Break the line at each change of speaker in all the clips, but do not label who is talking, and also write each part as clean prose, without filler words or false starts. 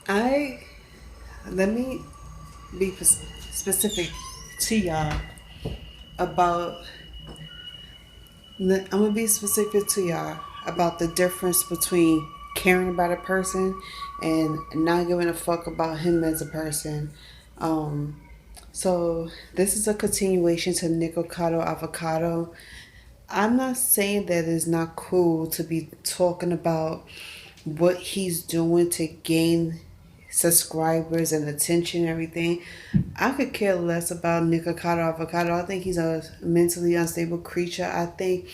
I let me be specific to y'all about. I'm gonna be specific to y'all about the difference between caring about a person and not giving a fuck about him as a person. Um, so this is a continuation to Nicocado Avocado. I'm not saying that it's not cool to be talking about what he's doing to gain subscribers and attention and everything. I could care less about Nicocado Avocado. I think he's a mentally unstable creature. I think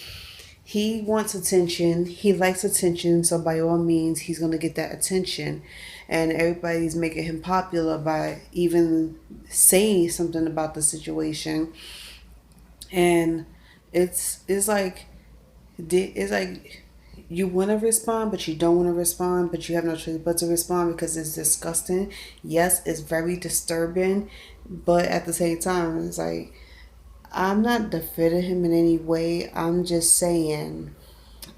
he wants attention. He likes attention. So by all means, he's going to get that attention. And everybody's making him popular by even saying something about the situation. And it's like it's like you want to respond, but you don't want to respond, but you have no choice but to respond because it's disgusting. Yes, it's very disturbing, but at the same time, it's like I'm not defending him in any way. I'm just saying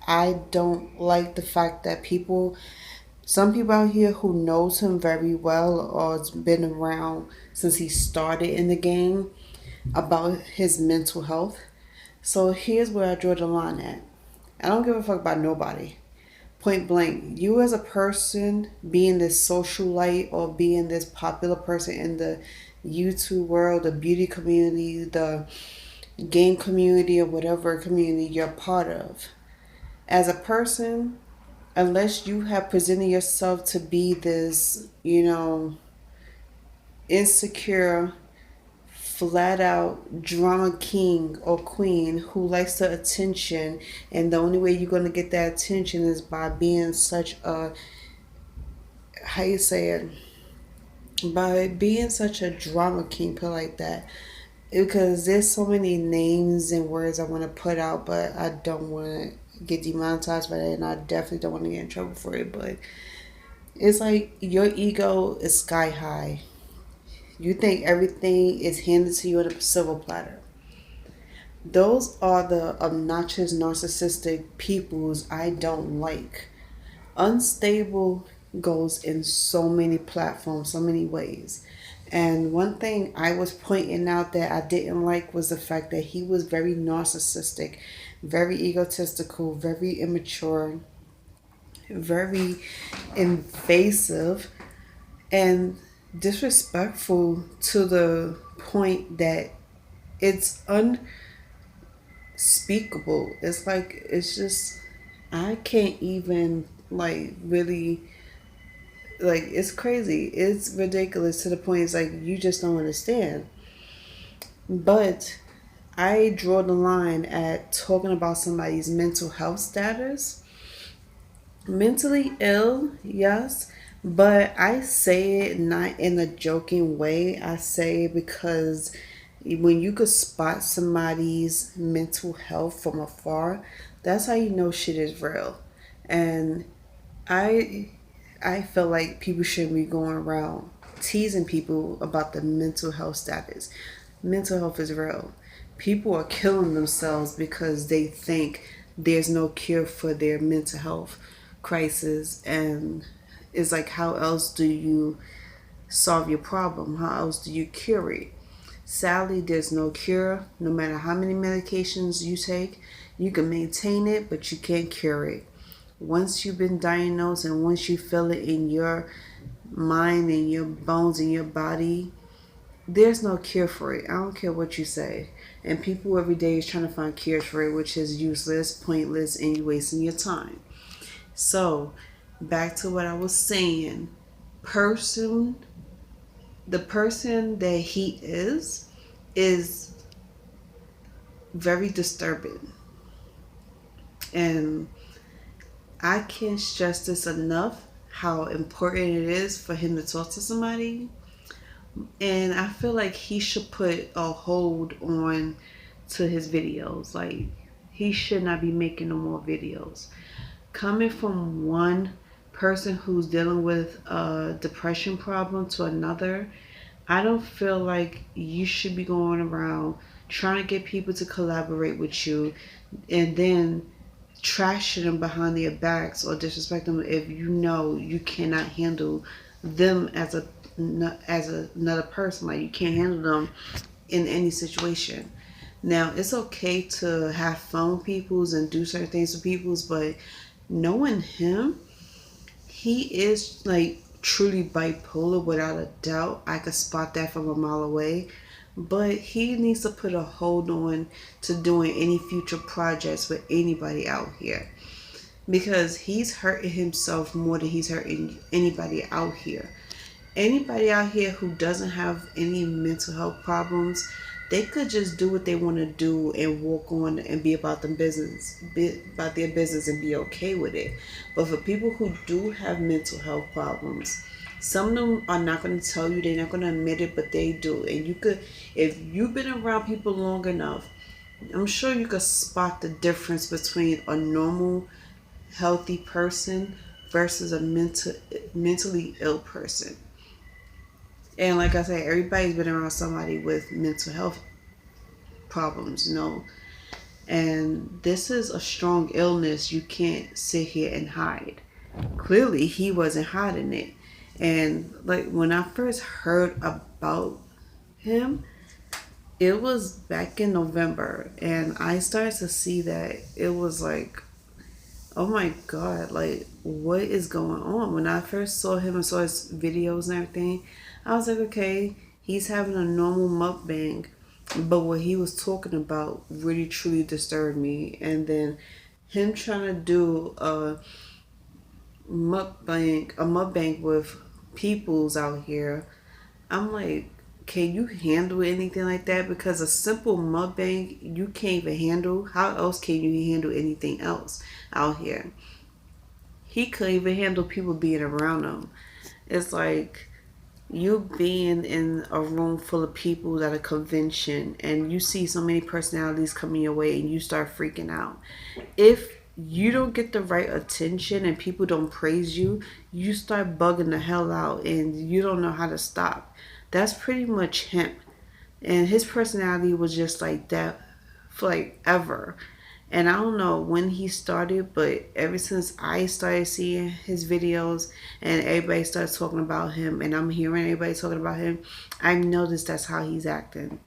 I don't like the fact that some people out here who knows him very well or has been around since he started in the game about his mental health. So here's where I draw the line at. I don't give a fuck about nobody. Point blank, you as a person being this socialite or being this popular person in the YouTube world, the beauty community, the game community, or whatever community you're part of. As a person, unless you have presented yourself to be this, insecure, flat out drama king or queen who likes the attention, and the only way you're going to get that attention is by being such a, how you say it, by being such a drama king, put like that. Because there's so many names and words I want to put out, but I don't want to get demonetized by that, and I definitely don't want to get in trouble for it. But it's like your ego is sky high. You think everything is handed to you on a silver platter. Those are the obnoxious, narcissistic peoples I don't like. Unstable goes in so many platforms, so many ways. And one thing I was pointing out that I didn't like was the fact that he was very narcissistic, very egotistical, very immature, very invasive, and disrespectful to the point that it's unspeakable. It's like, it's just, I can't even, like, really, like, it's crazy. It's ridiculous to the point it's like you just don't understand. But I draw the line at talking about somebody's mental health status. Mentally ill, yes, but I say it not in a joking way. I say it because when you could spot somebody's mental health from afar, that's how you know shit is real. And I I feel like people shouldn't be going around teasing people about the mental health status. Mental health is real. People are killing themselves because they think there's no cure for their mental health crisis, and it's like, how else do you solve your problem? How else do you cure it? Sadly, there's no cure. No matter how many medications you take, you can maintain it, but you can't cure it. Once you've been diagnosed and once you feel it in your mind and your bones and your body, there's no cure for it. I don't care what you say. And people every day is trying to find cures for it, which is useless, pointless, and you're wasting your time. So, back to what I was saying. Person, the person that he is very disturbing. And I can't stress this enough how important it is for him to talk to somebody. And I feel like he should put a hold on to his videos. Like, he should not be making no more videos. Coming from one person who's dealing with a depression problem to another, I don't feel like you should be going around trying to get people to collaborate with you and then trashing them behind their backs or disrespect them if you know you cannot handle them as another person. Like, you can't handle them in any situation. Now, it's okay to have fun with people's and do certain things with people's, but knowing him, he is like truly bipolar without a doubt. I could spot that from a mile away. But he needs to put a hold on to doing any future projects with anybody out here, because he's hurting himself more than he's hurting anybody out here. Anybody out here who doesn't have any mental health problems, they could just do what they want to do and walk on and be about be about their business and be okay with it. But for people who do have mental health problems, some of them are not going to tell you, they're not going to admit it, but they do. And you could, if you've been around people long enough, I'm sure you could spot the difference between a normal, healthy person versus a mentally ill person. And like I said, everybody's been around somebody with mental health problems, And this is a strong illness. You can't sit here and hide. Clearly, he wasn't hiding it. And like when I first heard about him, it was back in November, and I started to see that it was like, oh my God, like what is going on? When I first saw him and saw his videos and everything, I was like, okay, he's having a normal mukbang. But what he was talking about really truly disturbed me. And then him trying to do a mukbang with peoples out here, I'm like, can you handle anything like that? Because a simple mukbang you can't even handle. How else can you handle anything else out here? He couldn't even handle people being around him. It's like you being in a room full of people at a convention and you see so many personalities coming your way and you start freaking out. If you don't get the right attention and people don't praise you, you start bugging the hell out and you don't know how to stop. That's pretty much him. And his personality was just like that for like ever. And I don't know when he started, but ever since I started seeing his videos and everybody started talking about him, and I'm hearing everybody talking about him, I've noticed that's how he's acting.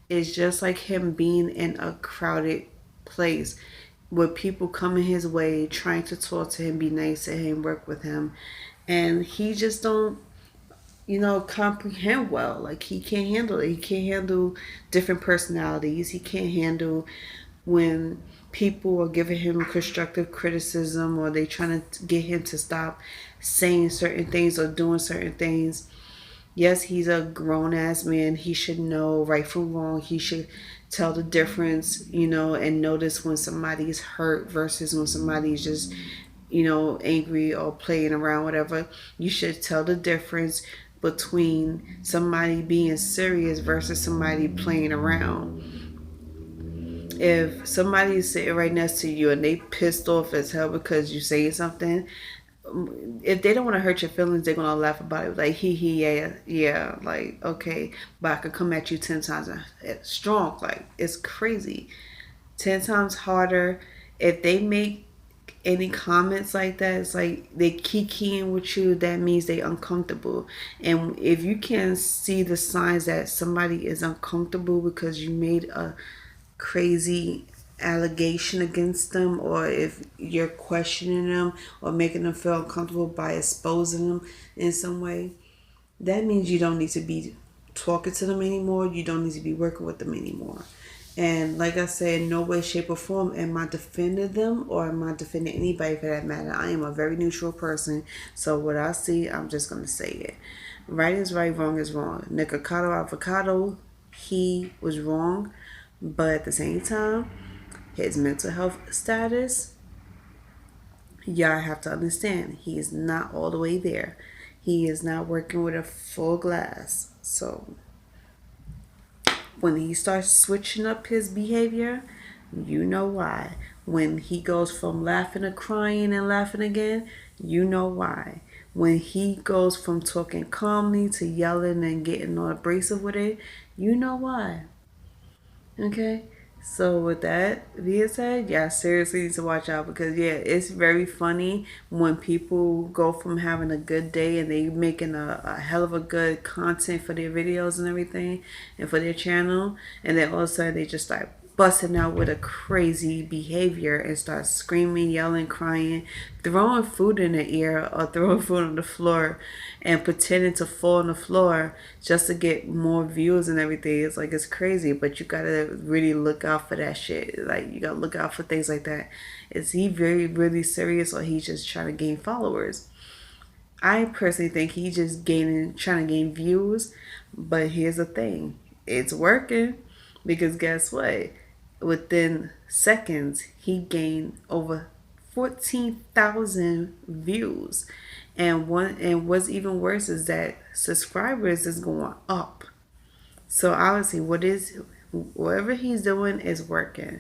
It's just like him being in a crowded place with people coming his way, trying to talk to him, be nice to him, work with him. And he just don't, comprehend well. Like, he can't handle it. He can't handle different personalities. He can't handle when people are giving him constructive criticism or they trying to get him to stop saying certain things or doing certain things. Yes, he's a grown ass man. He should know right from wrong. He should tell the difference, and notice when somebody's hurt versus when somebody's just, angry or playing around, whatever. You should tell the difference between somebody being serious versus somebody playing around. If somebody's sitting right next to you and they pissed off as hell because you saying something, if they don't want to hurt your feelings, they're gonna laugh about it. Like, yeah, yeah, like, okay, but I could come at you 10 times strong. Like, it's crazy, 10 times harder. If they make any comments like that, it's like they kikiing with you. That means they uncomfortable. And if you can see the signs that somebody is uncomfortable because you made a crazy allegation against them, or if you're questioning them or making them feel uncomfortable by exposing them in some way, that means you don't need to be talking to them anymore. You don't need to be working with them anymore. And like I said, in no way, shape, or form am I defending them or am I defending anybody for that matter. I am a very neutral person. So what I see, I'm just going to say it. Right is right, wrong is wrong. Nikocado Avocado, he was wrong. But at the same time, his mental health status, y'all have to understand, he is not all the way there. He is not working with a full glass. So when he starts switching up his behavior, you know why. When he goes from laughing to crying and laughing again, you know why. When he goes from talking calmly to yelling and getting all abrasive with it, you know why. Okay? So with that being said, yeah, seriously need to watch out because yeah, it's very funny when people go from having a good day and they making a hell of a good content for their videos and everything and for their channel, and then all of a sudden they just start busting out with a crazy behavior and start screaming, yelling, crying, throwing food in the ear or throwing food on the floor and pretending to fall on the floor just to get more views and everything. It's like it's crazy, but you gotta really look out for that shit. Like you gotta look out for things like that. Is he very really serious or he's just trying to gain followers? I personally think he's just trying to gain views. But here's the thing, it's working because guess what? Within seconds, he gained over 14,000 views, and what's even worse is that subscribers is going up. So obviously, whatever he's doing is working,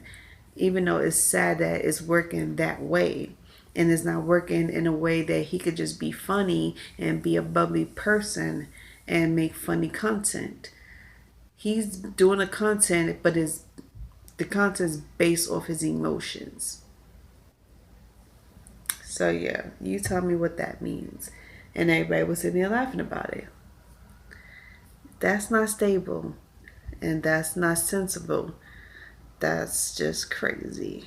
even though it's sad that it's working that way. And it's not working in a way that he could just be funny and be a bubbly person and make funny content. He's doing the content, but the content is based off his emotions. So yeah, you tell me what that means. And everybody was sitting there laughing about it. That's not stable and that's not sensible. That's just crazy.